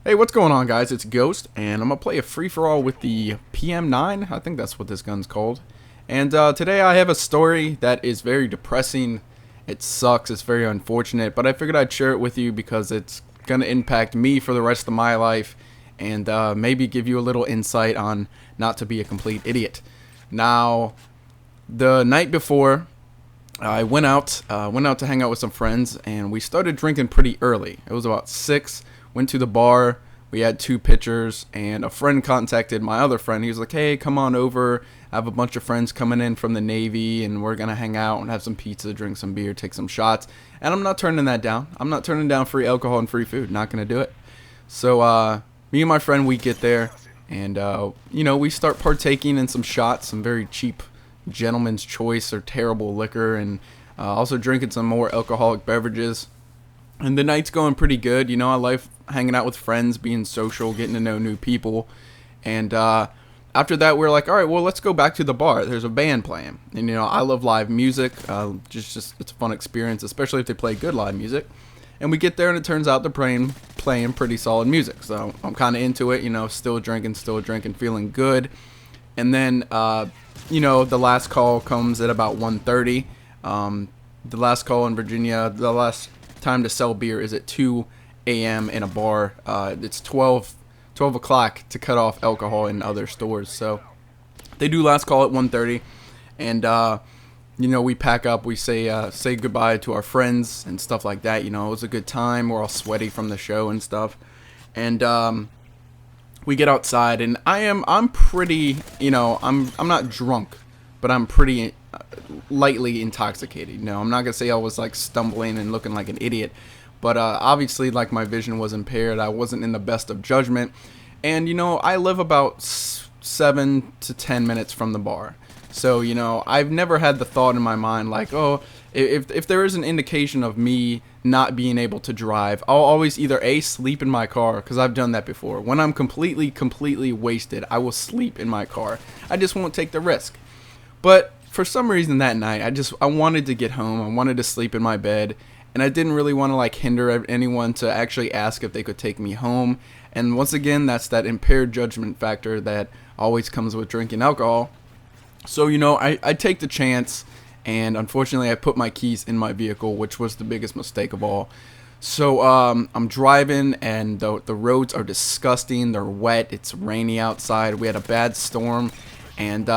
Hey, what's going on, guys? It's Ghost, and I'm gonna play a free-for-all with the PM-9. I think that's what this gun's called. And today I have a story that is very depressing. It sucks. It's very unfortunate, but I figured I'd share it with you because it's gonna impact me for the rest of my life, and maybe give you a little insight on not to be a complete idiot. Now, the night before, I went out to hang out with some friends, and we started drinking pretty early. It was about 6. Went to the bar. We had 2 pitchers, and a friend contacted my other friend. He was like, "Hey, come on over. I have a bunch of friends coming in from the Navy, and we're gonna hang out and have some pizza, drink some beer, take some shots." And I'm not turning that down. I'm not turning down free alcohol and free food. Not gonna do it. So me and my friend, we get there, and we start partaking in some shots, some very cheap gentleman's choice or terrible liquor, and also drinking some more alcoholic beverages. And the night's going pretty good. I like hanging out with friends, being social, getting to know new people. And after that, we're like, all right, well, let's go back to the bar. There's a band playing. And, I love live music. Just it's a fun experience, especially if they play good live music. And we get there, and it turns out they're playing pretty solid music. So I'm kind of into it, still drinking, feeling good. And then, the last call comes at about 1:30. The last call in Virginia, the last time to sell beer is at 2 a.m. in a bar. It's 12 o'clock to cut off alcohol in other stores. So they do last call at 1:30, and we pack up. We say goodbye to our friends and stuff like that. It was a good time. We're all sweaty from the show and stuff, and we get outside, and I'm pretty, I'm not drunk, but I'm pretty lightly intoxicated. I'm not gonna say I was like stumbling and looking like an idiot, but obviously, like, my vision was impaired. I wasn't in the best of judgment, and I live about 7 to 10 minutes from the bar. So I've never had the thought in my mind like, oh, if there is an indication of me not being able to drive, I'll always either sleep in my car, because I've done that before. When I'm completely wasted, I will sleep in my car. I just won't take the risk. But for some reason that night, I wanted to get home. I wanted to sleep in my bed, and I didn't really want to like hinder anyone to actually ask if they could take me home. And once again, that's that impaired judgment factor that always comes with drinking alcohol. So I take the chance, and unfortunately I put my keys in my vehicle, which was the biggest mistake of all. So I'm driving, and the roads are disgusting. They're wet. It's rainy outside. We had a bad storm, and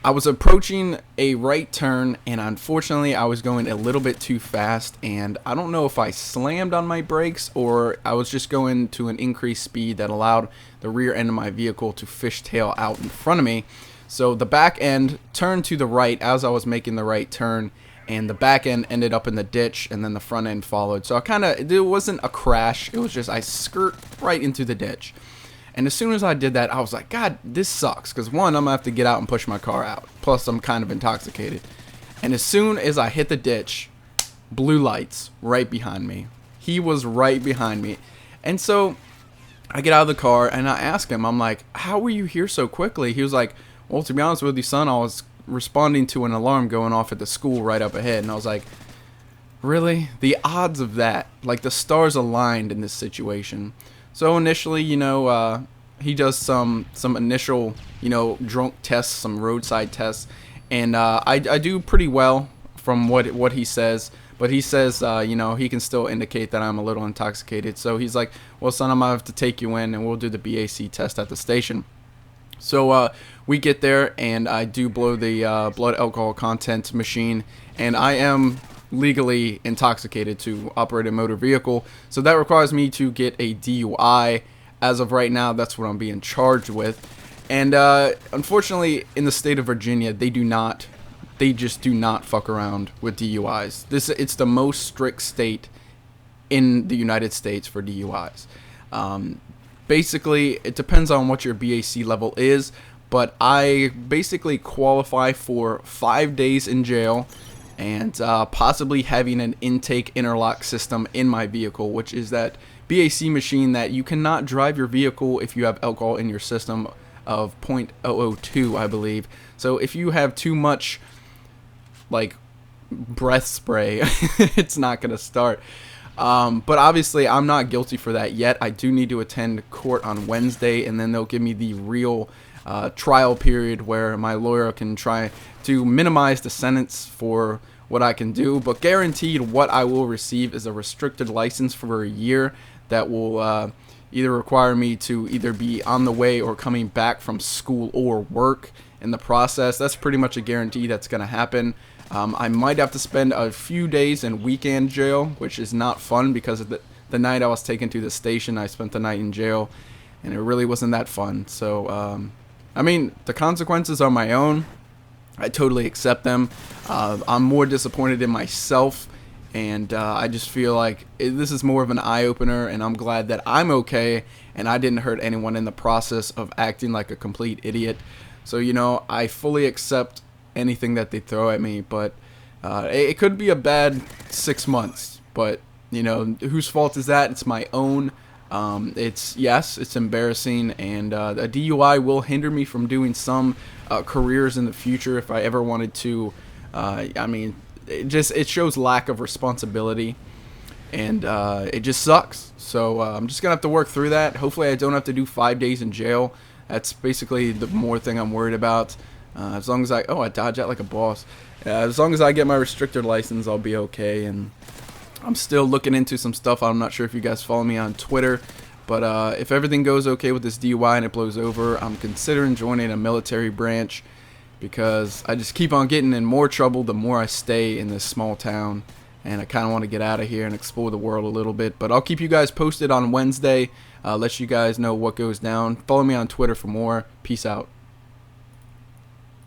I was approaching a right turn, and unfortunately I was going a little bit too fast, and I don't know if I slammed on my brakes or I was just going to an increased speed that allowed the rear end of my vehicle to fishtail out in front of me. So the back end turned to the right as I was making the right turn, and the back end ended up in the ditch, and then the front end followed. So it wasn't a crash, it was just I skirt right into the ditch. And as soon as I did that, I was like, God, this sucks. Because one, I'm going to have to get out and push my car out. Plus, I'm kind of intoxicated. And as soon as I hit the ditch, blue lights right behind me. He was right behind me. And so I get out of the car, and I ask him, I'm like, how were you here so quickly? He was like, well, to be honest with you, son, I was responding to an alarm going off at the school right up ahead. And I was like, really? The odds of that. Like, the stars aligned in this situation. So initially, he does some initial, drunk tests, some roadside tests, and I do pretty well from what he says. But he says, he can still indicate that I'm a little intoxicated. So he's like, well, son, I'm going to have to take you in, and we'll do the BAC test at the station. So we get there, and I do blow the blood alcohol content machine, and I am legally intoxicated to operate a motor vehicle. So that requires me to get a DUI. As of right now, that's what I'm being charged with. And unfortunately, in the state of Virginia, they just do not fuck around with DUIs. It's the most strict state in the United States for DUIs. Basically, it depends on what your BAC level is, but I basically qualify for 5 days in jail, and possibly having an intake interlock system in my vehicle, which is that BAC machine that you cannot drive your vehicle if you have alcohol in your system of 0.002, I believe. So if you have too much, like, breath spray, it's not going to start. But obviously, I'm not guilty for that yet. I do need to attend court on Wednesday, and then they'll give me the real trial period where my lawyer can try to minimize the sentence for what I can do. But guaranteed, what I will receive is a restricted license for a year that will either require me to either be on the way or coming back from school or work in the process. That's pretty much a guarantee that's going to happen. I might have to spend a few days in weekend jail, which is not fun because of the night I was taken to the station, I spent the night in jail, and it really wasn't that fun. So, I mean, the consequences are my own. I totally accept them. I'm more disappointed in myself, and I just feel like this is more of an eye-opener, and I'm glad that I'm okay, and I didn't hurt anyone in the process of acting like a complete idiot. So, you know, I fully accept anything that they throw at me, but it could be a bad 6 months, but you know, whose fault is that? It's my own. It's embarrassing, and a DUI will hinder me from doing some careers in the future if I ever wanted to. I mean, it shows lack of responsibility, and it just sucks. So I'm just gonna have to work through that. Hopefully I don't have to do 5 days in jail. That's basically the more thing I'm worried about. As long as I dodge out like a boss. As long as I get my restricted license, I'll be okay. And I'm still looking into some stuff. I'm not sure if you guys follow me on Twitter, but if everything goes okay with this DUI and it blows over, I'm considering joining a military branch because I just keep on getting in more trouble the more I stay in this small town, and I kind of want to get out of here and explore the world a little bit. But I'll keep you guys posted on Wednesday, let you guys know what goes down. Follow me on Twitter for more. Peace out.